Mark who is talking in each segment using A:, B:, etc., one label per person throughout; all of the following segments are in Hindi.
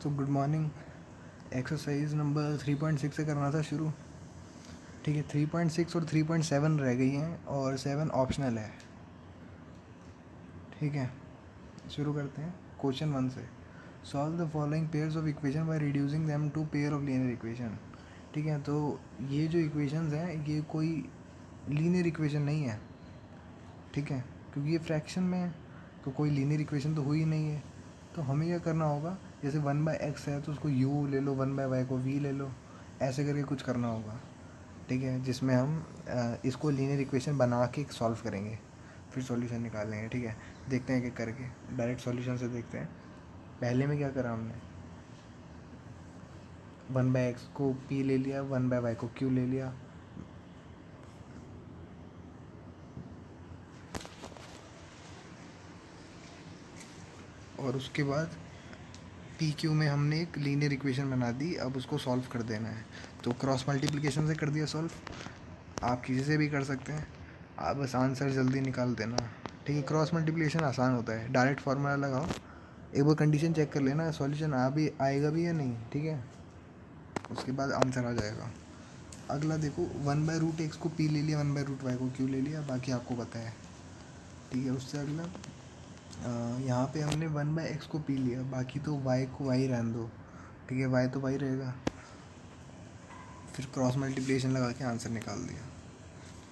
A: तो गुड मॉर्निंग। एक्सरसाइज नंबर 3.6 से करना था शुरू। ठीक है, 3.6 और 3.7 रह गई हैं और 7 ऑप्शनल है। ठीक है, शुरू करते हैं क्वेश्चन 1 से। Solve the following pairs of equation by reducing them to pair of linear equation. ठीक है, तो ये जो इक्वेशंस हैं ये कोई लीनियर इक्वेशन नहीं है। ठीक है, क्योंकि ये फ्रैक्शन में है तो कोई लीनियर इक्वेशन तो हुई नहीं है। तो हमें क्या करना होगा, जैसे 1/x है तो उसको u ले लो, 1/y को v ले लो, ऐसे करके कुछ करना होगा। ठीक है, जिसमें हम इसको लीनियर इक्वेशन बना के सॉल्व करेंगे, फिर सॉल्यूशन निकालेंगे। ठीक है, देखते हैं कि करके डायरेक्ट सॉल्यूशन से देखते हैं। पहले में क्या करा हमने, 1/x को p ले लिया, 1/y को q ले लिया। और उसके बाद पी क्यू में हमने एक लीनियर इक्वेशन बना दी। अब उसको सॉल्व कर देना है। तो क्रॉस मल्टीप्लिकेशन से कर दिया सॉल्व। आप किसी से भी कर सकते हैं, आप बस आंसर जल्दी निकाल देना। ठीक है, क्रॉस मल्टीप्लिकेशन आसान होता है, डायरेक्ट फार्मूला लगाओ, एक बार कंडीशन चेक कर लेना सॉल्यूशन आएगा भी या नहीं। ठीक है, उसके बाद आंसर आ जाएगा। अगला देखो, 1/√x को p ले लिया, 1/√y को q ले लिया, बाकी आपको पता है। ठीक है, उससे अगला यहाँ पे हमने 1/x को p लिया, बाकी तो y को y रहने दो। ठीक है, y तो y रहेगा। फिर क्रॉस मल्टीप्लिकेशन लगा के आंसर निकाल दिया।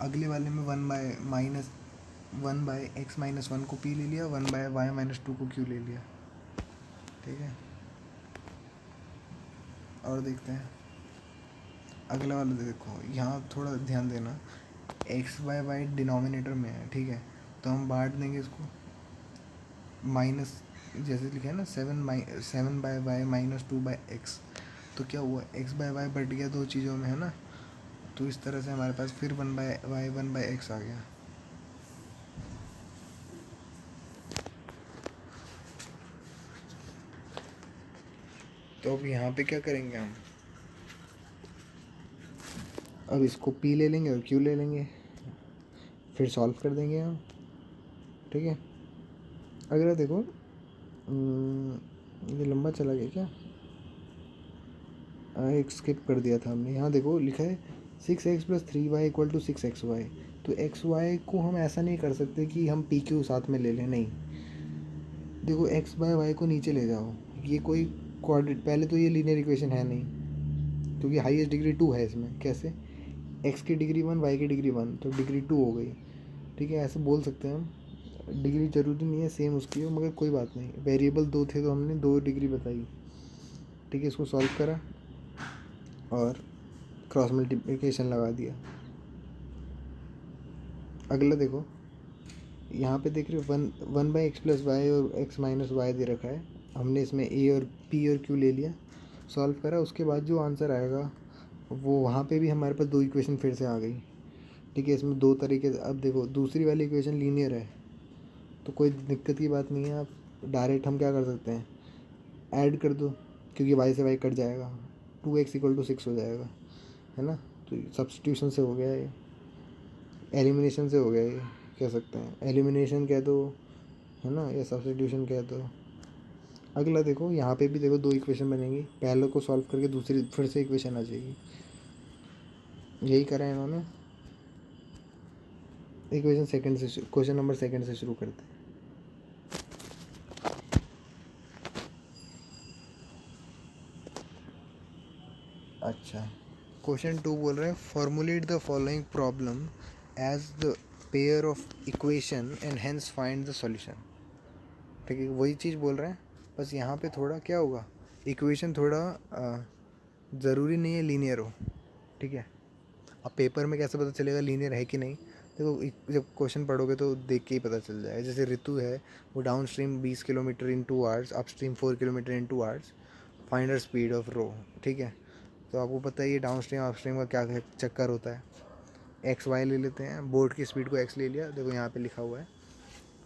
A: अगले वाले में 1/x-1 को p ले लिया, 1/y-2 को q ले लिया। ठीक है, और देखते हैं अगला वाला। देखो यहाँ थोड़ा ध्यान देना, x/y डिनोमिनेटर में है। ठीक है, तो हम बांट देंगे इसको, माइनस जैसे लिखा है ना 7/y-2/x। तो क्या हुआ, x/y बढ़ गया दो चीज़ों में, है ना। तो इस तरह से हमारे पास फिर 1/y 1/x आ गया। तो अब यहाँ पे क्या करेंगे हम, अब इसको p ले लेंगे और q ले लेंगे, फिर सॉल्व कर देंगे हम। ठीक है, अगला देखो, ये लंबा चला गया क्या, एक स्किप कर दिया था हमने। यहाँ देखो लिखा है 6x + 3y = 6xy। तो xy को हम ऐसा नहीं कर सकते कि हम पी क्यू साथ में ले लें, नहीं। देखो x/y को नीचे ले जाओ, ये कोई कोऑर्डिनेट, पहले तो ये लीनियर इक्वेशन है नहीं, क्योंकि हाईएस्ट डिग्री 2 है इसमें। कैसे, x की डिग्री 1, y की डिग्री 1, तो डिग्री 2 हो गई। ठीक है, ऐसे बोल सकते हैं हम। डिग्री ज़रूरी नहीं है सेम उसकी हो, मगर कोई बात नहीं, वेरिएबल 2 थे तो हमने 2 डिग्री बताई। ठीक है, इसको सॉल्व करा और क्रॉस मल्टीप्लिकेशन लगा दिया। अगला देखो, यहाँ पे देख रहे हो 1/x + y और x - y दे रखा है। हमने इसमें a और p और q ले लिया, सॉल्व करा। उसके बाद जो आंसर आएगा वो, वहाँ पे भी हमारे पास 2 इक्वेशन फिर से आ गई। ठीक है, इसमें 2 तरीके। अब देखो दूसरी वाली इक्वेशन लीनियर है तो कोई दिक्कत की बात नहीं है। आप डायरेक्ट हम क्या कर सकते हैं, ऐड कर दो, क्योंकि y से y कट जाएगा, 2x = 6 हो जाएगा, है ना। तो सब्स्टिट्यूशन से हो गया ये, एलिमिनेशन से हो गया ये, कह सकते हैं एलिमिनेशन कह दो, है ना, या सब्स्टिट्यूशन कह दो। अगला देखो, यहाँ पे भी देखो 2 इक्वेशन बनेंगी, पहले को सॉल्व करके दूसरी फिर से इक्वेशन आ जाएगी। यही करा है इन्होंने। इक्वेशन सेकंड से, क्वेश्चन नंबर 2 से शुरू करते हैं। अच्छा, क्वेश्चन 2 बोल रहे हैं, formulate the following problem as the pair of equation and hence find the solution. ठीक है, वही चीज़ बोल रहे हैं, बस यहाँ पे थोड़ा क्या होगा, इक्वेशन थोड़ा ज़रूरी नहीं है लीनियर हो। ठीक है, अब पेपर में कैसे पता चलेगा लीनियर है कि नहीं। देखो जब क्वेश्चन पढ़ोगे तो देख के ही पता चल जाएगा। जैसे ऋतु है, वो downstream 20 kilometre in 2 hours, upstream 4 kilometre in 2 hours, find the speed of row. ठीक है, तो आपको पता है ये डाउन स्ट्रीम अप स्ट्रीम का क्या चक्कर होता है। एक्स वाई ले लेते हैं, बोट की स्पीड को एक्स ले लिया, देखो यहाँ पे लिखा हुआ है,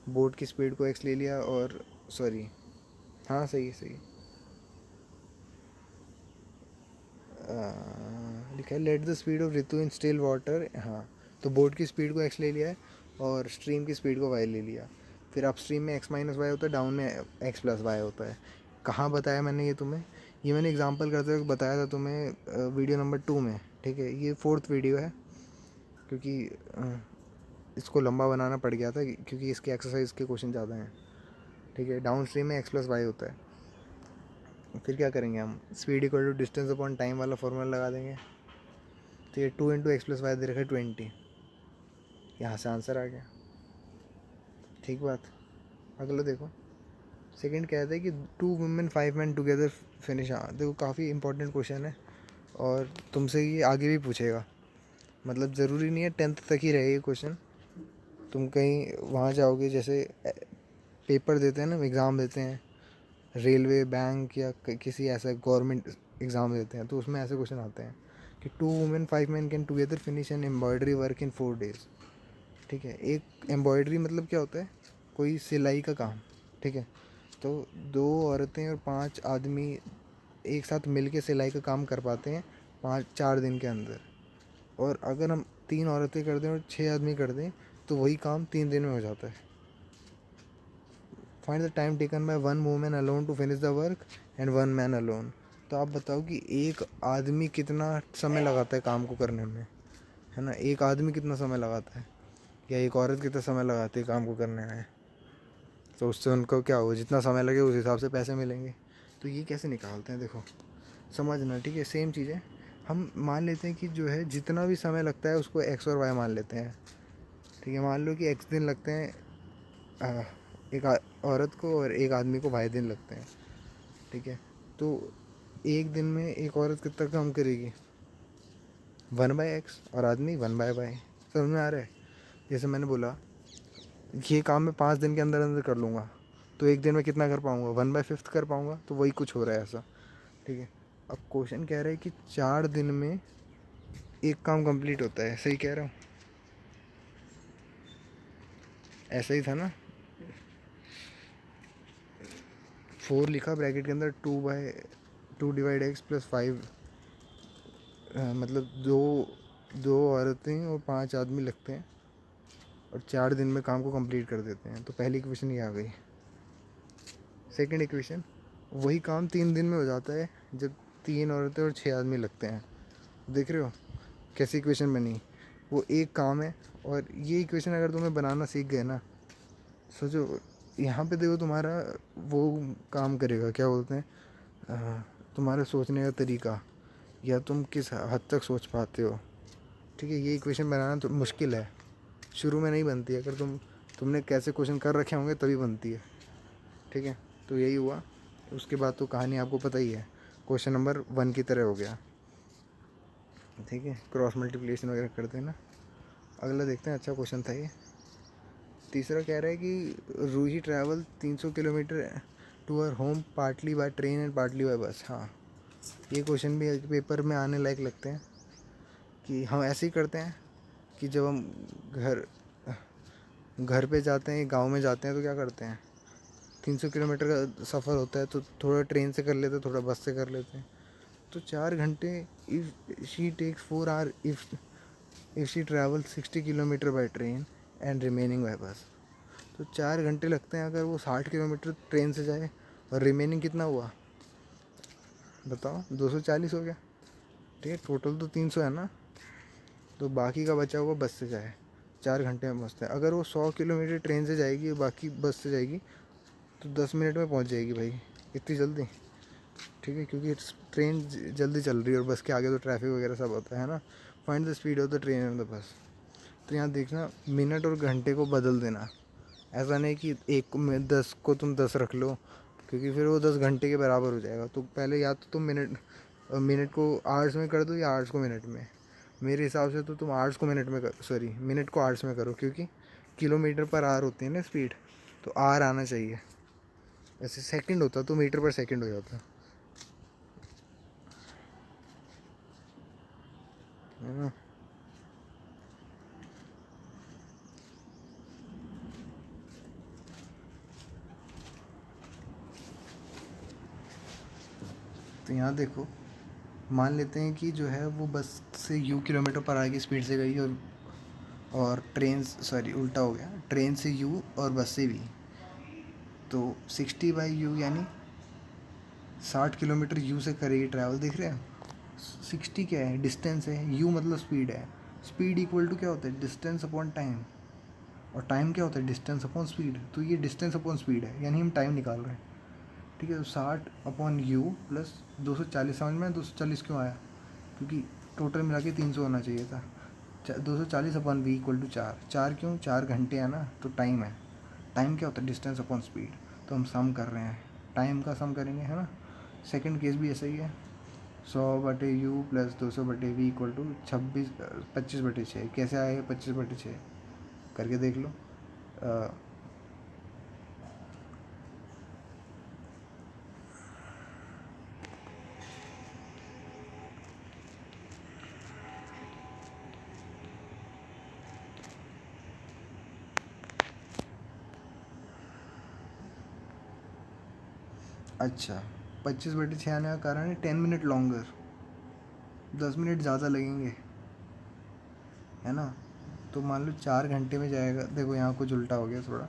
A: बोट की स्पीड को एक्स ले लिया, और सॉरी, हाँ सही है सही है, लिखा है late the speed of Ritu in still water. हाँ, तो बोट की स्पीड को एक्स ले लिया है और स्ट्रीम की स्पीड को वाई ले लिया। फिर अप स्ट्रीम में x - y होता है, डाउन में x + y होता है। कहाँ बताया मैंने ये तुम्हें? ये मैंने एग्जांपल करते हुए बताया था तुम्हें वीडियो नंबर 2 में, ठीक है। ये 4th वीडियो है, क्योंकि इसको लंबा बनाना पड़ गया था क्योंकि इसके एक्सरसाइज के क्वेश्चन ज़्यादा हैं, ठीक है। डाउन स्ट्रीम में x+y होता है। फिर क्या करेंगे हम? Speed equal to distance upon time वाला फॉर्मूला लगा देंगे। तो ये 2 × x+y दे रखा है 20, यहाँ से आंसर आ गया, ठीक बात। अगला देखो, सेकंड कहता है कि 2 वुमेन 5 मैन टुगेदर फिनिश। हाँ देखो, काफ़ी इंपॉर्टेंट क्वेश्चन है और तुमसे ये आगे भी पूछेगा, मतलब ज़रूरी नहीं है 10th तक ही रहे ये क्वेश्चन। तुम कहीं वहाँ जाओगे, जैसे पेपर देते हैं ना, एग्ज़ाम देते हैं, रेलवे, बैंक या किसी ऐसा गवर्नमेंट एग्ज़ाम देते हैं, तो उसमें ऐसे क्वेश्चन आते हैं कि 2 women 5 man can together finish an embroidery work in 4 days, ठीक है। एक एम्ब्रॉयडरी मतलब क्या होता है? कोई सिलाई का काम, ठीक है। तो 2 औरतें और 5 आदमी एक साथ मिल के सिलाई का काम कर पाते हैं 4 दिन के अंदर। और अगर हम 3 औरतें कर दें और 6 आदमी कर दें तो वही काम 3 दिन में हो जाता है। Find the time taken by 1 women alone to finish the work and 1 man alone. तो आप बताओ कि एक आदमी कितना समय लगाता है काम को करने में, है ना। एक आदमी कितना समय लगाता है या एक औरत कितना समय लगाती है काम को करने में। तो उससे उनको क्या होगा, जितना समय लगे उस हिसाब से पैसे मिलेंगे। तो ये कैसे निकालते हैं, देखो समझना, ठीक है। सेम चीज़ है, हम मान लेते हैं कि जो है जितना भी समय लगता है उसको x और y मान लेते हैं, ठीक है। मान लो कि x दिन लगते हैं एक औरत को और एक आदमी को y दिन लगते हैं, ठीक है। तो एक दिन में एक औरत कितना काम करेगी? 1/x और आदमी 1/y। समझ में आ रहा है? जैसे मैंने बोला ये काम मैं 5 दिन के अंदर अंदर कर लूँगा, तो एक दिन में कितना कर पाऊँगा? 1/5 कर पाऊँगा। तो वही कुछ हो रहा है ऐसा, ठीक है। अब क्वेश्चन कह रहा है कि 4 दिन में एक काम कंप्लीट होता है, सही कह रहा हूँ? ऐसा ही था ना। 4 लिखा ब्रैकेट के अंदर, 2/2 × x + 5, मतलब दो औरतें और 5 आदमी लगते हैं और 4 दिन में काम को कंप्लीट कर देते हैं। तो पहली इक्वेशन ये आ गई। सेकंड इक्वेशन, वही काम 3 दिन में हो जाता है जब 3 औरतें और 6 आदमी लगते हैं। देख रहे हो कैसी इक्वेशन बनी? वो एक काम है, और ये इक्वेशन अगर तुम्हें बनाना सीख गए ना, सोचो यहाँ पे देखो तुम्हारा वो काम करेगा, क्या बोलते हैं, तुम्हारा सोचने का तरीका, या तुम किस हद तक सोच पाते हो, ठीक है। ये इक्वेशन बनाना तो मुश्किल है, शुरू में नहीं बनती है। अगर तुमने कैसे क्वेश्चन कर रखे होंगे तभी बनती है, ठीक है। तो यही हुआ, उसके बाद तो कहानी आपको पता ही है, क्वेश्चन नंबर 1 की तरह हो गया, ठीक है। क्रॉस मल्टीप्लिकेशन वगैरह करते हैं ना। अगला देखते हैं, अच्छा क्वेश्चन था ये। तीसरा कह रहा है कि Ruhi travel 300 kilometre to her home partly by train and partly by bus. हाँ, ये क्वेश्चन भी पेपर में आने लायक लगते हैं। कि हम ऐसे ही करते हैं कि जब हम घर पे जाते हैं, गांव में जाते हैं, तो क्या करते हैं, 300 किलोमीटर का सफ़र होता है तो थोड़ा ट्रेन से कर लेते हैं, थोड़ा बस से कर लेते हैं। तो 4 घंटे, if she takes 4 hour if she travel 60 kilometre by train and remaining by bus. तो 4 घंटे लगते हैं अगर वो 60 किलोमीटर ट्रेन से जाए, और रिमेनिंग कितना हुआ बताओ? 240 हो गया, ठीक है। टोटल तो 300 है ना, तो बाकी का बचा हुआ बस से जाए, 4 घंटे में पहुँचते हैं। अगर वो 100 किलोमीटर ट्रेन से जाएगी और बाकी बस से जाएगी तो 10 मिनट में पहुँच जाएगी भाई, इतनी जल्दी, ठीक है। क्योंकि ट्रेन जल्दी चल रही है और बस के आगे तो ट्रैफिक वगैरह सब होता है ना। Find the speed of the train and the bus. तो यहाँ देखना, मिनट और घंटे को बदल देना। ऐसा नहीं कि एक में 10 को तुम 10 रख लो, क्योंकि फिर वो 10 घंटे के बराबर हो जाएगा। तो पहले या तो तुम मिनट को आवर्स में कर दो या आवर्स को मिनट में। मेरे हिसाब से तो तुम आवर्स को मिनट में मिनट को आवर्स में करो, क्योंकि किलोमीटर पर आवर होती है ना स्पीड, तो आर आना चाहिए। ऐसे सेकंड होता तो मीटर पर सेकंड हो जाता, है ना। तो यहाँ देखो, मान लेते हैं कि जो है वो बस से u किलोमीटर पर आगे स्पीड से गई, और ट्रेन, सॉरी उल्टा हो गया, ट्रेन से u और बस से v। तो 60/u यानी 60 किलोमीटर यू से करेगी ट्रैवल, देख रहे हैं। 60 क्या है, डिस्टेंस है, यू मतलब स्पीड है। स्पीड इक्वल टू क्या होता है, डिस्टेंस अपॉन टाइम, और टाइम क्या होता है, डिस्टेंस अपॉन स्पीड। तो ये डिस्टेंस अपॉन स्पीड है, यानी हम टाइम निकाल रहे हैं। ठीक है, तो 60 अपॉन यू प्लस 240, समझ में 240 क्यों आया, क्योंकि टोटल मिला के 300 होना चाहिए था। 240 अपॉन वी इक्वल टू 4, 4 क्यों, 4 घंटे है ना, तो टाइम है। टाइम क्या होता है, डिस्टेंस अपॉन स्पीड। तो हम सम कर रहे हैं, टाइम का सम करेंगे, है ना। सेकंड केस भी ऐसा ही है, 100/u plus 200/v equal to 25/6। कैसे आएगा 25/6, करके देख लो। अच्छा, 25/6 आने का कारण है 10 मिनट लॉन्गर, 10 मिनट ज़्यादा लगेंगे, है ना। तो मान लो 4 घंटे में जाएगा, देखो यहाँ कुछ उल्टा हो गया, थोड़ा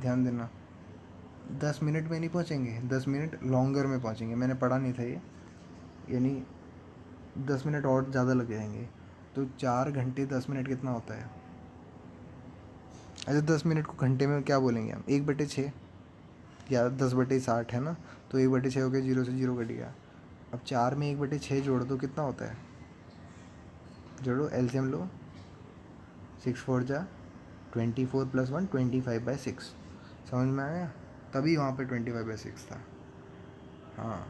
A: ध्यान देना। 10 मिनट में नहीं पहुँचेंगे, 10 मिनट लॉन्गर में पहुँचेंगे, मैंने पढ़ा नहीं था ये, यानी 10 मिनट और ज़्यादा लग जाएंगे। तो 4 घंटे 10 मिनट कितना होता है। अच्छा, 10 मिनट को घंटे में क्या बोलेंगे हम, 1/6 या 10/60 है ना। तो 1/6 हो गया, 0 से 0 कट गया। अब 4 में 1/6 जोड़ दो, कितना होता है, जोड़ो, एलसीएम लो, 6×4 = 24 + 1 25/6। समझ में आया, तभी वहाँ पे 25/6 था। हाँ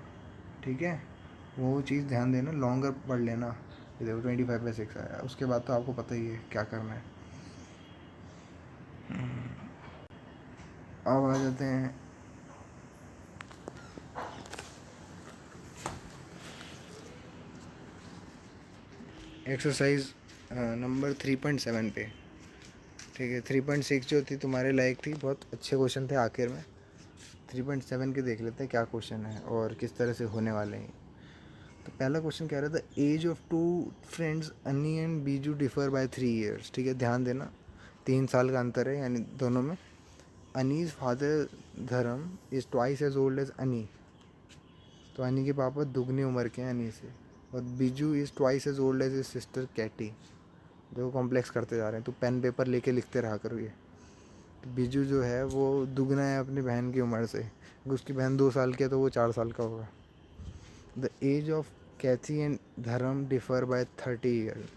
A: ठीक है, वो चीज़ ध्यान देना, लॉन्गर पढ़ लेना। ये देखो 25/6 आया, उसके बाद तो आपको पता ही है क्या करना है। अब आ जाते हैं एक्सरसाइज नंबर 3.7 पे। ठीक है, 3.6 जो थी तुम्हारे लायक थी, बहुत अच्छे क्वेश्चन थे आखिर में। 3.7 के देख लेते हैं क्या क्वेश्चन है और किस तरह से होने वाले हैं। तो पहला क्वेश्चन कह रहा था, एज ऑफ 2 फ्रेंड्स अनी and Biju differ by 3 years। ठीक है, ध्यान देना, 3 साल का अंतर है यानी दोनों में। Ani's father Dharam is twice as old as Ani, तो अनी के पापा दुगनी उम्र के हैं अनी से। और Biju is twice as old as his sister Cathy. देखो कॉम्प्लेक्स करते जा रहे हैं, तो पेन पेपर लेके लिखते रहा करो ये। तो बीजू जो है वो दुगना है अपनी बहन की उम्र से, उसकी बहन 2 साल की है तो वो 4 साल का होगा। The age of Cathy and Dharam differ by 30 years।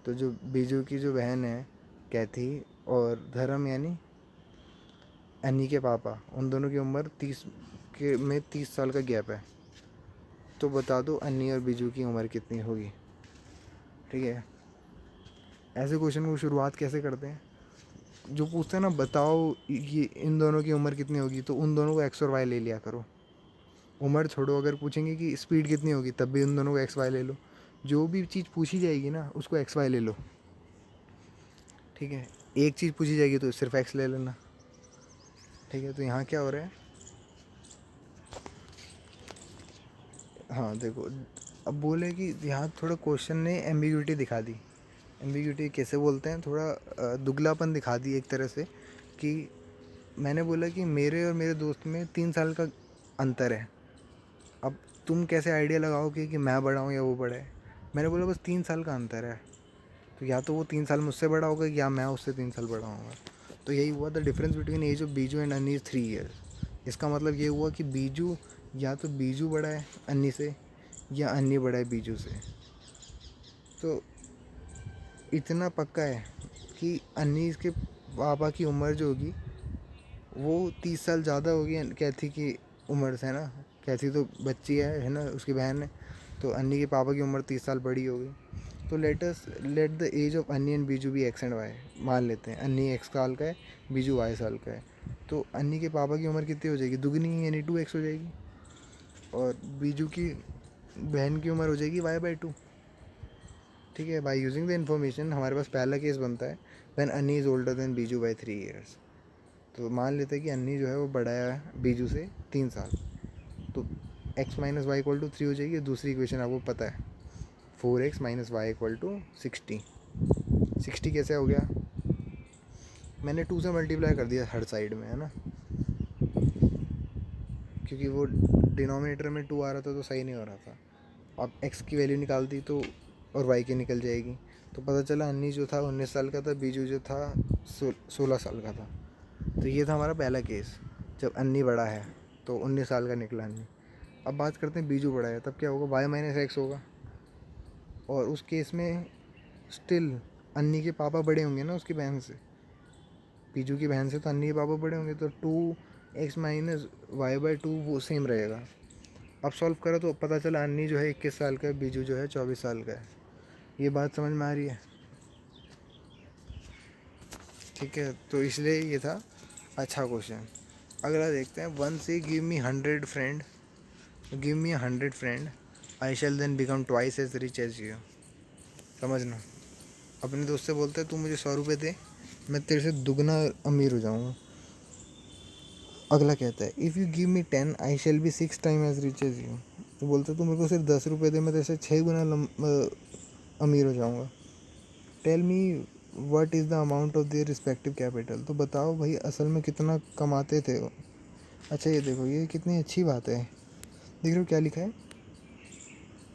A: तो जो बीजू की जो बहन है कैथी और धर्म यानी अनी के पापा, उन दोनों की उम्र 30 साल का गैप है। तो बता दो अनी और बीजू की उम्र कितनी होगी। ठीक है, ऐसे क्वेश्चन को शुरुआत कैसे करते हैं, जो पूछते हैं ना बताओ ये इन दोनों की उम्र कितनी होगी, तो उन दोनों को एक्स और वाई ले लिया करो। उम्र छोड़ो, अगर पूछेंगे कि स्पीड कितनी होगी तब भी उन दोनों को एक्स वाई ले लो। जो भी चीज़ पूछी जाएगी ना उसको एक्स वाई ले लो। ठीक है, एक चीज़ पूछी जाएगी तो सिर्फ एक्स ले लेना। ठीक है, तो यहाँ क्या हो रहा है, हाँ देखो, अब बोले कि यहाँ थोड़ा क्वेश्चन ने एम्बिग्यूटी दिखा दी। एम्बिग्यूटी कैसे बोलते हैं, थोड़ा दुगलापन दिखा दी एक तरह से, कि मैंने बोला कि मेरे और मेरे दोस्त में 3 साल का अंतर है। अब तुम कैसे आइडिया लगाओगे कि मैं बड़ा हूँ या वो बड़ा है। मैंने बोला बस 3 साल का अंतर है, तो या तो वो 3 साल मुझसे बड़ा होगा या मैं उससे 3 साल बड़ा होगा। तो यही हुआ, the difference between age of Biju and Ani is 3 years। इसका मतलब ये हुआ कि बीजू, या तो बीजू बड़ा है अन्नी से या अन्नी बड़ा है बीजू से। तो इतना पक्का है कि अन्नी के पापा की उम्र जो होगी वो 30 साल ज़्यादा होगी कैथी की उम्र से, है ना। कैथी तो बच्ची है ना, उसकी बहन है, तो अन्नी के पापा की उम्र 30 साल बड़ी होगी। तो लेट द एज ऑफ अन्नी एंड बीजू भी एक्स एंड वाई। मान लेते हैं अन्नी एक्स साल का है, बीजू वाई साल का है। तो अन्नी के पापा की उम्र कितनी हो जाएगी, दुगनी, यानी 2x हो जाएगी। और बीजू की बहन की उम्र हो जाएगी y/2। ठीक है, बाय यूजिंग द इन्फॉर्मेशन हमारे पास पहला केस बनता है, when Ani is older than Biju by 3 years। तो मान लेते हैं कि अन्नी जो है वो बड़ा है बीजू से 3 साल। तो x - y = 3 हो जाएगी। दूसरी इक्वेशन आपको पता है, 4x - y = 60। 60 कैसे हो गया, मैंने 2 से मल्टीप्लाई कर दिया हर साइड में, है ना, क्योंकि वो डिनोमिनेटर में 2 आ रहा था तो सही नहीं हो रहा था। अब x की वैल्यू निकाल दी तो और y की निकल जाएगी, तो पता चला अन्नी जो था 19 साल का था, बीजू जो था 16 साल का था। तो ये था हमारा पहला केस, जब अन्नी बड़ा है तो 19 साल का निकला अन्नी। अब बात करते हैं बीजू बड़ा है, तब क्या होगा, y माइनस एक्स होगा। और उस केस में स्टिल अन्नी के पापा बड़े होंगे ना उसकी बहन से, बीजू की बहन से, तो अन्नी के पापा बड़े होंगे, तो 2x माइनस वाई बाई 2 वो सेम रहेगा। अब सॉल्व करा तो पता चला अन्नी जो है 21 साल का है, बीजू जो है 24 साल का है। ये बात समझ में आ रही है? ठीक है, तो इसलिए ये था अच्छा क्वेश्चन। अगला देखते हैं, वन से give me 100 friend, give me 100 friend, I shall then become twice as rich as you. समझना, अपने दोस्त से बोलते हैं तू मुझे 100 रुपये दे, मैं तेरे से दुगना अमीर हो जाऊँगा। अगला कहता है if you give me 10 I shall be 6 time as rich as you. तो बोलता है तू मेरे को सिर्फ 10 रुपये दे, मैं तेरे से 6 गुना अमीर हो जाऊँगा। Tell me what is the amount of their respective capital. तो बताओ भाई असल में कितना कमाते थे वो। अच्छा ये देखो, ये कितनी अच्छी बात है। देख रहे हो क्या लिखा है,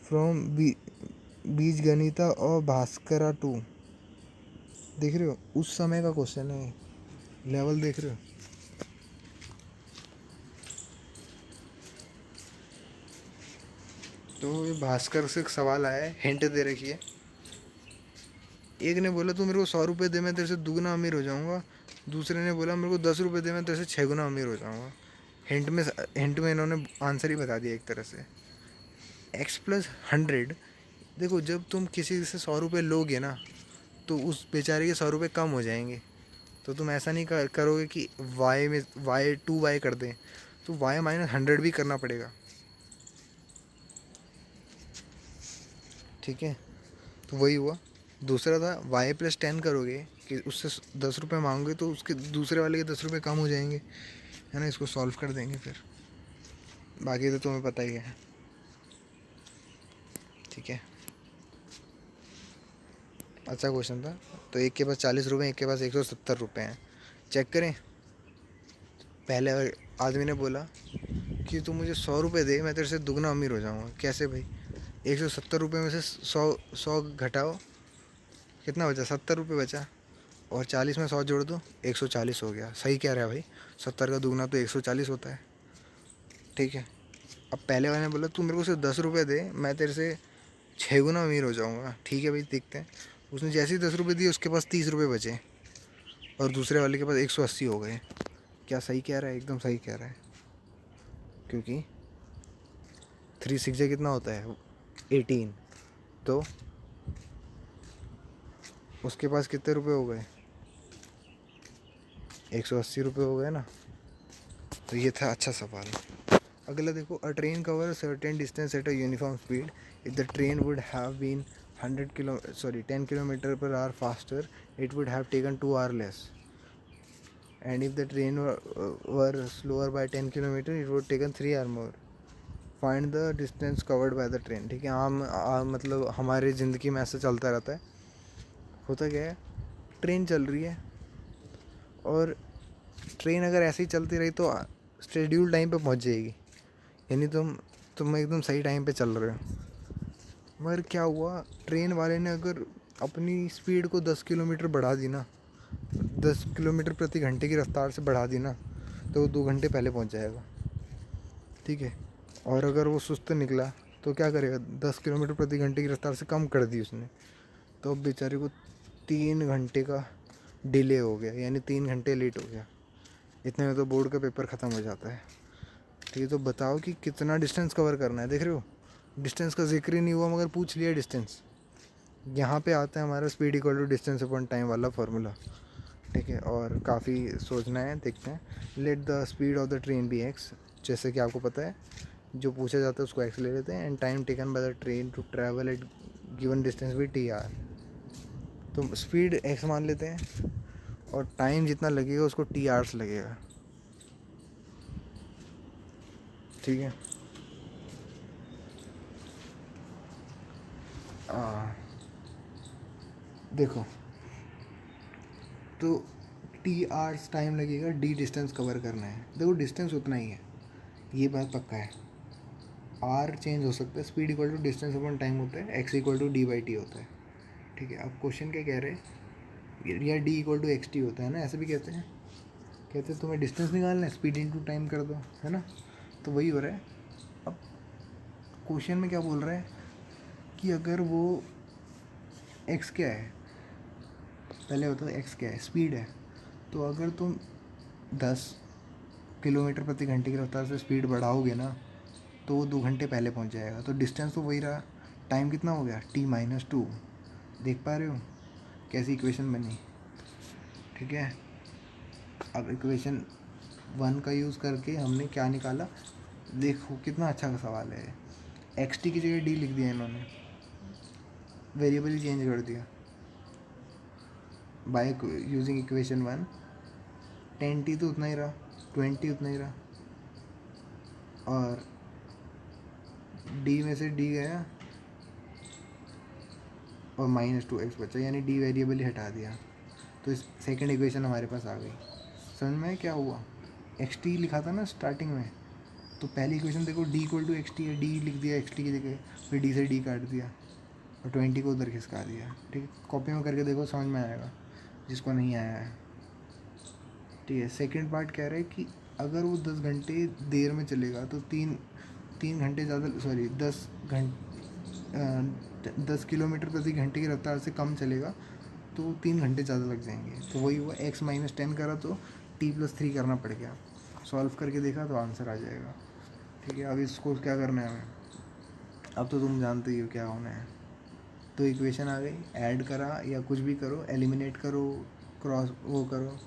A: फ्रॉम बीज गणिता और भास्करा टू। देख रहे हो, उस समय का क्वेश्चन है, लेवल देख रहे हो। तो ये भास्कर से एक सवाल आया है, हिंट दे रखी है। एक ने बोला तू मेरे को 100 रुपये दे, मैं तेरे से दुगना अमीर हो जाऊंगा। दूसरे ने बोला मेरे को 10 रुपये दे, मैं तेरे से 6 गुना अमीर हो जाऊंगा। हिंट में इन्होंने आंसर ही बता दिया एक तरह से। x+100। देखो जब तुम किसी से 100 रुपये लोगे ना, तो उस बेचारे के 100 रुपये कम हो जाएंगे। तो तुम ऐसा नहीं करोगे कि y में y कर दें, तो y माइनस 100 भी करना पड़ेगा। ठीक है, तो वही हुआ। दूसरा था y+10 करोगे कि उससे 10 रुपये मांगोगे तो उसके दूसरे वाले के 10 रुपये कम हो जाएंगे, है ना। इसको सॉल्व कर देंगे फिर, बाकी तो तुम्हें पता ही है। ठीक है, अच्छा क्वेश्चन था। तो एक के पास 40 रुपये, एक के पास 170 रुपये हैं। चेक करें। पहले आदमी ने बोला कि तू मुझे 100 रुपये दे, मैं तेरे से दुगना अमीर हो जाऊँगा। कैसे भाई, 170 रुपये में से 100 घटाओ, कितना बचा, 70 रुपये बचा। और 40 में 100 जोड़ दो, 140 हो गया। सही कह रहा है भाई, 70 का दुगना तो 140 होता है। ठीक है, अब पहले वाले ने बोला तू मेरे को सिर्फ 10 रुपये दे, मैं तेरे से 6 गुना अमीर हो जाऊँगा। ठीक है भाई, देखते हैं। उसने जैसे ही 10 रुपये दिए उसके पास 30 रुपये बचे, और दूसरे वाले के पास 180 हो गए। क्या सही कह रहा है? एकदम सही कह रहा है, क्योंकि 3 6 कितना होता है, 18। तो उसके पास कितने रुपए हो गए, 180 रुपये हो गए ना। तो ये था अच्छा सवाल। अगला देखो, a train cover certain distance at a uniform speed, if the train would have been 10 kilometre पर hour faster, it would have taken 2 hour less, and if the train were slower by 10 kilometre it would taken 3 hour more, find the distance covered by the train. ठीक है, मतलब हमारी ज़िंदगी में ऐसा चलता रहता है। होता क्या है, ट्रेन चल रही है, और ट्रेन अगर ऐसे ही चलती रही तो शेड्यूल टाइम पे पहुंच जाएगी, यानी तुम एकदम सही टाइम पे चल रहे हो। मगर क्या हुआ, ट्रेन वाले ने अगर अपनी स्पीड को 10 किलोमीटर बढ़ा दी ना, 10 किलोमीटर प्रति घंटे की रफ्तार से बढ़ा दी ना, तो वो 2 घंटे पहले पहुंच जाएगा। ठीक है, और अगर वो सुस्त निकला तो क्या करेगा, 10 किलोमीटर प्रति घंटे की रफ्तार से कम कर दी उसने, तो अब बेचारे को 3 घंटे का डिले हो गया, यानी 3 घंटे लेट हो गया। इतने में तो बोर्ड का पेपर ख़त्म हो जाता है। ठीक है, तो बताओ कि कितना डिस्टेंस कवर करना है। देख रहे हो, डिस्टेंस का जिक्र ही नहीं हुआ मगर पूछ लिया डिस्टेंस। यहाँ पे आता है हमारा speed equal to distance upon time वाला फार्मूला। ठीक है, और काफ़ी सोचना है, देखते हैं। Let the speed of the train be x, जैसे कि आपको पता है जो पूछा जाता है उसको एक्स ले लेते हैं, and time taken by the train to travel at given distance भी टी आर। तो स्पीड एक्स मान लेते हैं, और टाइम जितना लगेगा उसको टी आवर्स लगेगा। ठीक है, देखो तो टी आवर्स टाइम लगेगा, डी डिस्टेंस कवर करना है। देखो डिस्टेंस उतना ही है, ये बात पक्का है। आर चेंज हो सकता है, speed equal to distance upon time होता है, x equal to d by t होता है, ठीक है। अब क्वेश्चन क्या कह रहे हैं, या d equal to x t होता है ना, ऐसे भी कहते हैं, तुम्हें डिस्टेंस निकालना है, स्पीड इनटू टाइम कर दो, है ना। तो वही हो रहा है। अब क्वेश्चन में क्या बोल रहा है कि अगर वो एक्स क्या है, पहले बताओ एक्स क्या है, स्पीड है। तो अगर तुम 10 किलोमीटर प्रति घंटे की रफ्तार से स्पीड बढ़ाओगे ना, तो वो 2 घंटे पहले पहुंच जाएगा। तो डिस्टेंस तो वही रहा, टाइम कितना हो गया, t-2। देख पा रहे हो कैसी इक्वेशन बनी, ठीक है। अब इक्वेशन 1 का यूज़ करके हमने क्या निकाला, देखो कितना अच्छा सवाल है। एक्स टी की जगह डी लिख दिया इन्होंने, वेरिएबल ही चेंज कर दिया बाय यूजिंग इक्वेशन 1। 10t तो उतना ही रहा, 20 उतना ही रहा, और डी में से डी गया और -2x बचा, यानी डी वेरिएबल ही हटा दिया। तो इस सेकंड इक्वेशन हमारे पास आ गई। समझ में क्या हुआ, एक्स टी लिखा था ना स्टार्टिंग में, तो पहली इक्वेशन देखो d equal to x t है, डी लिख दिया एक्स टी की जगह, फिर डी से डी काट दिया और 20 को उधर खिसका दिया, ठीक है। कॉपी में करके देखो, समझ में आएगा जिसको नहीं आया है, ठीक है। सेकंड पार्ट कह रहा है कि अगर वो 10 घंटे देर में चलेगा तो तीन घंटे ज़्यादा, सॉरी 10 किलोमीटर प्रति घंटे की रफ्तार से कम चलेगा तो 3 घंटे ज़्यादा लग जाएंगे। तो वही हुआ, x-10 करा तो t+3 करना पड़ गया। सॉल्व करके देखा तो आंसर आ जाएगा, ठीक है। अब इसको क्या करना है हमें, अब तो तुम जानते ही हो क्या होना है। तो इक्वेशन आ गई, ऐड करा या कुछ भी करो, एलिमिनेट करो, क्रॉस वो करो,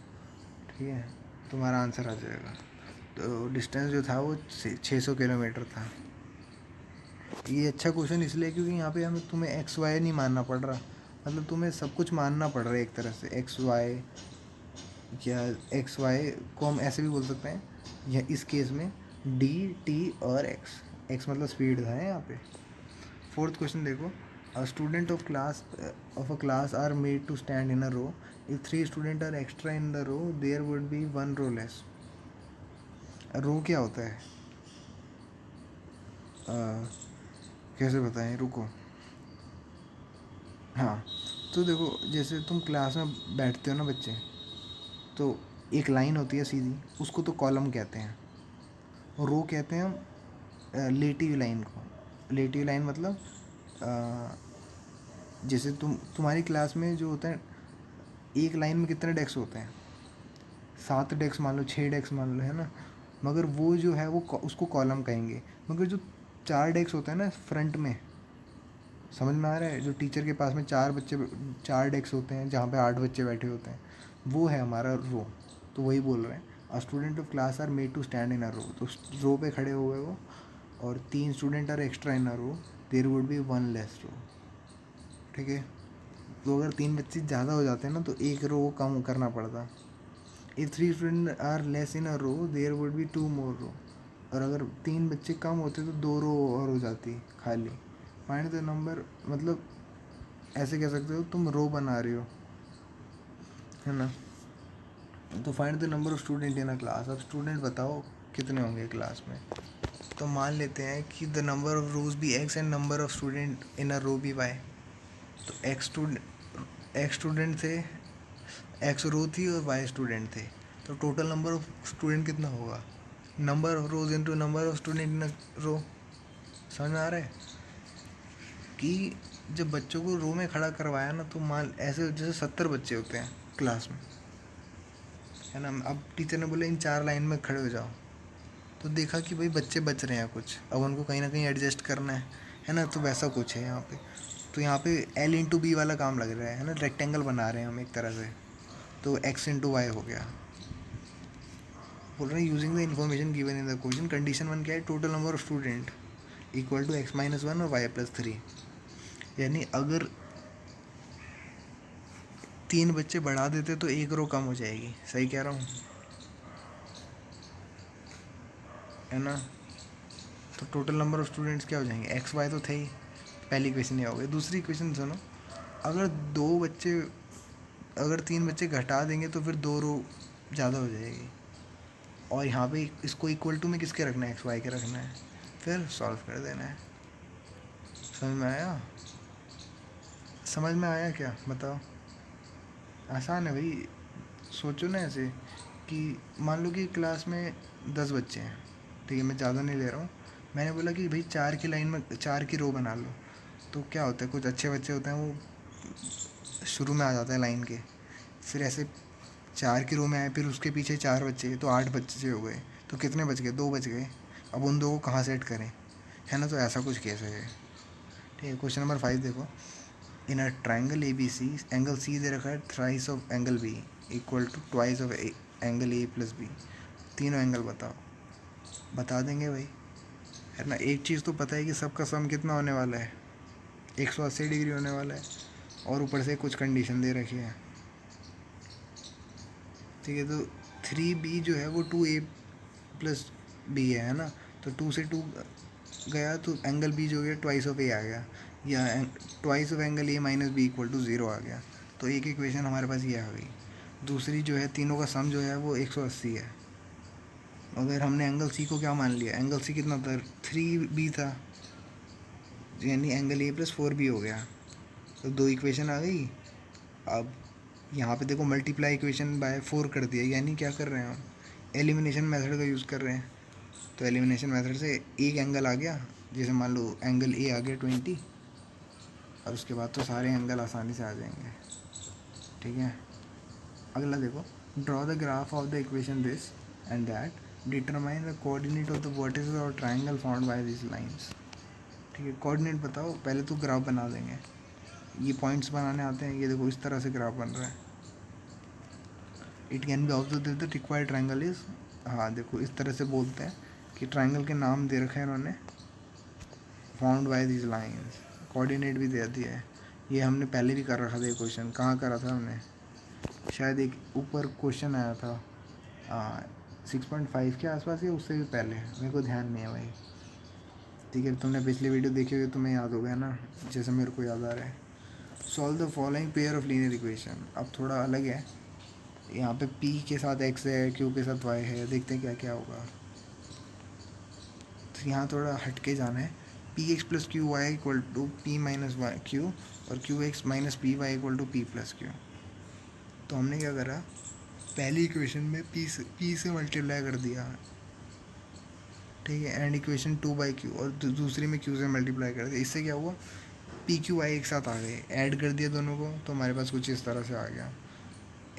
A: ठीक है, तुम्हारा आंसर आ जाएगा। तो डिस्टेंस जो था वो 600 किलोमीटर था। ये अच्छा क्वेश्चन इसलिए क्योंकि यहाँ पे हमें तुम्हें एक्स वाई नहीं मानना पड़ रहा, मतलब तुम्हें सब कुछ मानना पड़ रहा है एक तरह से। एक्स वाई या एक्स वाई को हम ऐसे भी बोल सकते हैं, या इस केस में डी टी और एक्स, एक्स मतलब स्पीड था यहाँ पे। फोर्थ क्वेश्चन देखो, a student of a class are made to stand in a row, if 3 student are extra in the row there would be 1 row less. Row क्या होता है, कैसे बताएं, रुको। हाँ, तो देखो जैसे तुम क्लास में बैठते हो ना बच्चे, तो एक लाइन होती है सीधी, उसको तो कॉलम कहते हैं, और रो कहते हैं हम लेटी हुई लाइन को। लेटी हुई लाइन मतलब जैसे तुम्हारी क्लास में जो होता है, एक लाइन में कितने डेस्क होते हैं, 7 डेस्क मान लो, 6 डेस्क मान लो, है ना। मगर वो जो है वो उसको कॉलम कहेंगे। मगर जो 4 डेस्क होता है ना फ्रंट में, समझ में आ रहा है, जो टीचर के पास में 4 डेस्क होते हैं जहाँ पे 8 बच्चे बैठे होते हैं, वो है हमारा रो। तो वही बोल रहे हैं, a student of class are made to stand in a row, तो रो पे खड़े हो गए वो, और 3 student are extra in a row, there would be 1 less row, ठीक है। तो अगर 3 बच्चे ज़्यादा हो जाते हैं ना तो एक रो कम करना पड़ता। If 3 student are less in a row there would be 2 more row, और अगर 3 बच्चे कम होते तो 2 रो और हो जाती खाली। फाइंड द नंबर, मतलब ऐसे कह सकते हो तुम रो बना रहे हो, है ना। तो find the number of student in a class, अब स्टूडेंट बताओ कितने होंगे क्लास में। तो मान लेते हैं कि द नंबर ऑफ रोज भी x and number of student in a row भी वाई। तो एक्स स्टूडेंट थे, एक्स रो थी और वाई स्टूडेंट थे, तो टोटल नंबर ऑफ स्टूडेंट कितना होगा, number of rows into number of student in a row. समझ में आ रहा है कि जब बच्चों को रो में खड़ा करवाया ना, तो मान ऐसे जैसे 70 बच्चे होते हैं क्लास में, है ना। अब टीचर ने बोला इन 4 लाइन में खड़े हो जाओ, तो देखा कि भाई बच्चे बच रहे हैं कुछ, अब उनको कहीं ना कहीं एडजस्ट करना है ना। तो वैसा कुछ है यहाँ पे। तो यहाँ पे L/B वाला काम लग रहा है ना, रेक्टेंगल बना रहे हैं हम एक तरह से। तो x/y हो गया। बोल रहे हैं using the information given in the question, condition 1 क्या है, total number of student equal to x-1 और y+3। यानी अगर 3 बच्चे बढ़ा देते तो एक रो कम हो जाएगी, सही कह रहा हूँ, है ना। तो टोटल नंबर ऑफ स्टूडेंट्स क्या हो जाएंगे, x y तो थे ही, पहली इक्वेशन ये हो गई। दूसरी इक्वेशन सुनो, अगर 3 बच्चे घटा देंगे तो फिर 2 रो ज़्यादा हो जाएगी, और यहाँ पे इसको इक्वल टू में किसके रखना है, एक्स वाई के रखना है, फिर सॉल्व कर देना है। समझ में आया? समझ में आया क्या, बताओ? आसान है भाई। सोचो ना ऐसे कि मान लो कि क्लास में 10 बच्चे हैं, ठीक है, मैं ज़्यादा नहीं ले रहा हूँ। मैंने बोला कि भाई 4 की लाइन में 4 की रो बना लो। तो क्या होता है, कुछ अच्छे बच्चे होते हैं वो शुरू में आ जाते हैं लाइन के, फिर ऐसे 4 की रो में आए, फिर उसके पीछे 4 बच्चे, तो 8 बच्चे हो गए। तो कितने बच गए, 2 बच गए। अब उन 2 को कहाँ सेट करें, है ना? तो ऐसा कुछ केस है। ठीक है, क्वेश्चन नंबर 5 देखो। In a triangle A B C, angle C दे रखा है thrice of angle B equal to twice of angle A plus B. तीनों एंगल बताओ। बता देंगे भाई, है ना? एक चीज़ तो पता है कि सबका सम कितना होने वाला है, 180 डिग्री होने वाला है, और ऊपर से कुछ कंडीशन दे रखी है। ठीक है, तो 3b जो है वो 2a प्लस बी है ना? तो 2 से 2 गया तो एंगल बी जो गया ट्वाइस ऑफ ए आ गया, या twice of angle A minus B equal to 0 आ गया। तो एक इक्वेशन हमारे पास ये आ गई। दूसरी जो है, तीनों का सम जो है वो 180 है। अगर हमने एंगल सी को क्या मान लिया, एंगल सी कितना था, 3b था, यानी एंगल ए प्लस 4b हो गया। तो 2 इक्वेशन आ गई। अब यहाँ पे देखो मल्टीप्लाई इक्वेशन बाय 4 कर दिया, यानी क्या कर रहे हैं हम, एलिमिनेशन मेथड का यूज़ कर रहे हैं। तो एलिमिनेशन मेथड से एक एंगल आ गया, जैसे मान लो एंगल ए आ गया 20, और उसके बाद तो सारे एंगल आसानी से आ जाएंगे। ठीक है, अगला देखो। Draw the graph of the equation this and that, determine the coordinate of the vertices और triangle found by this lines. ठीक है, कोऑर्डिनेट बताओ। पहले तो ग्राफ बना देंगे, ये पॉइंट्स बनाने आते हैं। ये देखो इस तरह से ग्राफ बन रहा है। It can be observe that the required triangle is, हाँ देखो इस तरह से बोलते हैं कि ट्राइंगल के नाम दे रखे हैं इन्होंने, found by this lines, coordinate भी दे दिया है। ये हमने पहले भी कर रखा था। ये क्वेश्चन कहाँ करा था हमने, शायद एक ऊपर क्वेश्चन आया था 6.5 के आसपास, या उससे भी पहले, मेरे को ध्यान नहीं है भाई। ठीक है, तुमने पिछली वीडियो देखी होगी, तुम्हें याद हो गया ना, जैसे मेरे को याद आ रहा है। Solve the following pair of linear equation. अब थोड़ा अलग है, यहाँ पे p के साथ x है, q के साथ y है, देखते हैं क्या क्या होगा। तो यहाँ थोड़ा हट के जाना है। P x plus q y equal to p minus y q, और q x minus p y equal to p plus q. तो हमने क्या करा, पहली इक्वेशन में p से मल्टीप्लाई कर दिया, ठीक है, एंड इक्वेशन 2/q, और दूसरी में q से मल्टीप्लाई कर दिया। इससे क्या हुआ, पी क्यू वाई एक साथ आ गए, ऐड कर दिया दोनों को, तो हमारे पास कुछ इस तरह से आ गया,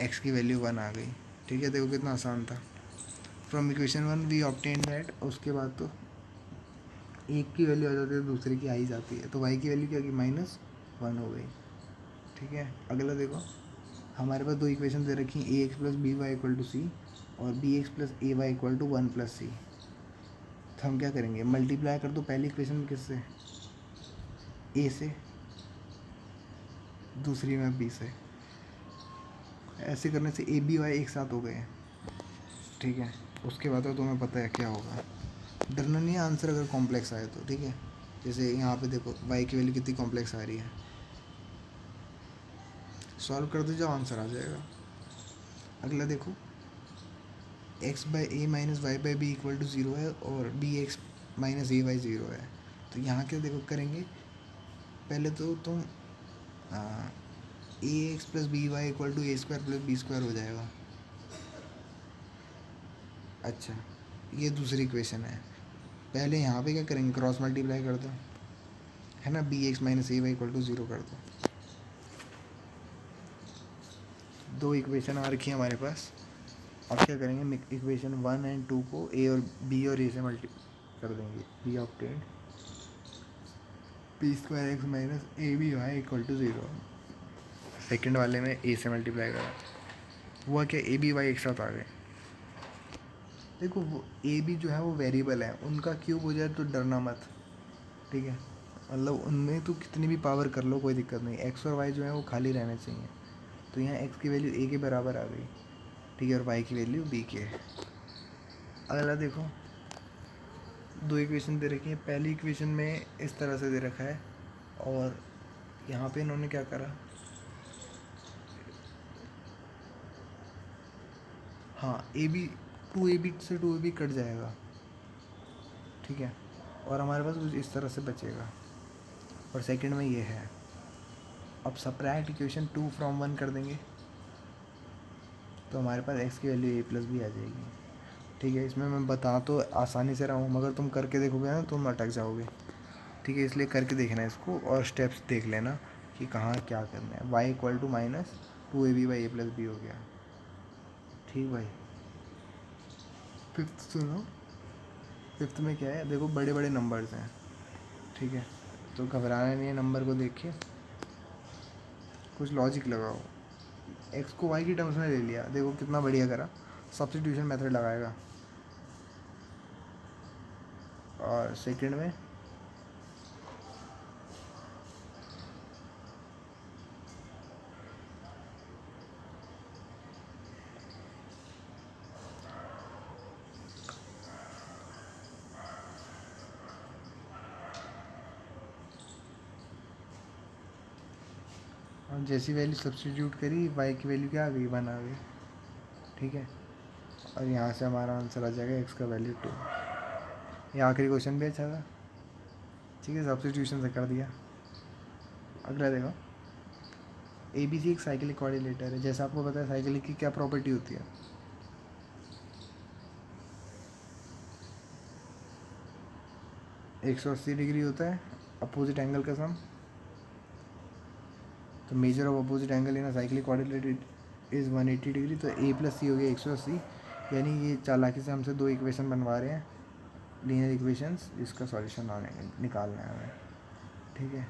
A: x की वैल्यू 1 आ गई। ठीक है, देखो कितना आसान था। From equation 1 we obtain that, उसके बाद तो एक की वैल्यू आ जाती है, दूसरे की आ ही जाती है। तो y की वैल्यू क्या की, -1 हो गई। ठीक है, अगला देखो। हमारे पास 2 इक्वेशन दे रखी हैं, a x plus b y equal to c, और b x plus a y equal to 1 plus c. तो हम क्या करेंगे, मल्टीप्लाई कर दो पहली इक्वेशन में किससे, ए से, दूसरी में बी से। ऐसे करने से ए बी वाई एक साथ हो गए। ठीक है, उसके बाद तो तुम्हें पता है क्या होगा। डरना नहीं है आंसर अगर कॉम्प्लेक्स आए तो। ठीक है, जैसे यहाँ पे देखो y की वैल्यू कितनी कॉम्प्लेक्स आ रही है, सॉल्व कर दो, जाओ आंसर आ जाएगा। अगला देखो, x by a minus y by b equal to 0 है, और b x minus a y 0 है। तो यहाँ क्या देखो करेंगे, पहले तो तुम a x plus b y equal to a square plus b square हो जाएगा। अच्छा, ये दूसरी इक्वेशन है। पहले यहाँ पे क्या करेंगे, क्रॉस मल्टीप्लाई कर दो, है ना, b x minus a y equal to 0 कर दो। 2 इक्वेशन आ रखी है हमारे पास। अब क्या करेंगे, इक्वेशन 1 एंड 2 को ए और बी और ए से मल्टी कर देंगे। We obtain p square x minus a b y equal to 0। Second वाले में ए से मल्टीप्लाई करा, हुआ क्या, ए बी वाई एक साथ आ गए। देखो वो ए बी जो है वो वेरिएबल है, उनका क्यूब हो जाए तो डरना मत। ठीक है, मतलब उनमें तो कितनी भी पावर कर लो कोई दिक्कत नहीं, एक्स और वाई जो है वो खाली रहने चाहिए। तो यहाँ एक्स की वैल्यू ए के बराबर आ गई, ठीक है, और वाई की वैल्यू बी के है। अगला देखो, 2 इक्वेशन दे रखी है। पहली इक्वेशन में इस तरह से दे रखा है, और यहाँ पे इन्होंने क्या करा, हाँ ए बी 2ab से 2ab कट जाएगा, ठीक है, और हमारे पास कुछ इस तरह से बचेगा, और सेकंड में ये है। अब सब्ट्रैक्ट इक्वेशन 2 फ्रॉम 1 कर देंगे तो हमारे पास x की वैल्यू a प्लस भी आ जाएगी, ठीक है। इसमें मैं बता तो आसानी से रहा हूँ, मगर तुम करके देखोगे ना तुम अटक जाओगे, ठीक है। इसलिए करके देखना है इसको और स्टेप्स देख लेना कि कहाँ क्या करना है। y equal to minus 2ab by a plus b हो गया, ठीक भाई। फिफ्थ सुनो, फिफ्थ में क्या है, देखो बड़े बड़े नंबर्स हैं, ठीक है, तो घबराना नहीं है नंबर को देख के, कुछ लॉजिक लगाओ। x को y की टर्म्स में ले लिया, देखो कितना बढ़िया करा, सब्स्टिट्यूशन मेथड लगाएगा। और सेकंड में और जैसी वैल्यू सब्स्टिट्यूट करी y की वैल्यू क्या आ गई, 1 आ गई, ठीक है। और यहाँ से हमारा आंसर आ जाएगा x का वैल्यू 2। ये आखिरी क्वेश्चन भी अच्छा था, ठीक है, सब्स्टिट्यूशन से कर दिया। अगला देखो, ए बी सी एक साइक्लिक कोऑर्डिनेटर है। जैसा आपको पता है साइक्लिक की क्या प्रॉपर्टी होती है, 180 डिग्री होता है अपोजिट एंगल का सम। तो measure of opposite angle in cyclic coordinator is 180 degree. तो ए प्लस सी हो गया 180, यानी ये चालाकी से हमसे दो इक्वेशन बनवा रहे हैं, लीनियर इक्वेशंस, जिसका सॉल्यूशन निकालना है हमें, ठीक है।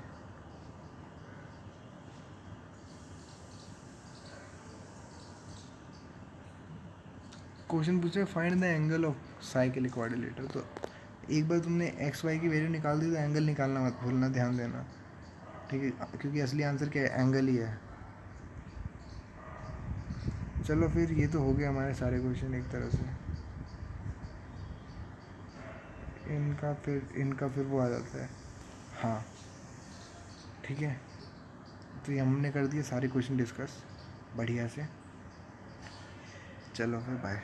A: क्वेश्चन पूछे find the angle of cyclic coordinator. तो एक बार तुमने एक्स वाई की वैल्यू निकाल दी तो एंगल निकालना मत भूलना, ध्यान देना, ठीक है, क्योंकि असली आंसर क्या है, एंगल ही है। चलो फिर ये तो हो गया हमारे सारे क्वेश्चन एक तरह से। इनका फिर वो आ जाता है, हाँ, ठीक है। तो ये हमने कर दिए सारे क्वेश्चन डिस्कस बढ़िया से। चलो फिर बाय।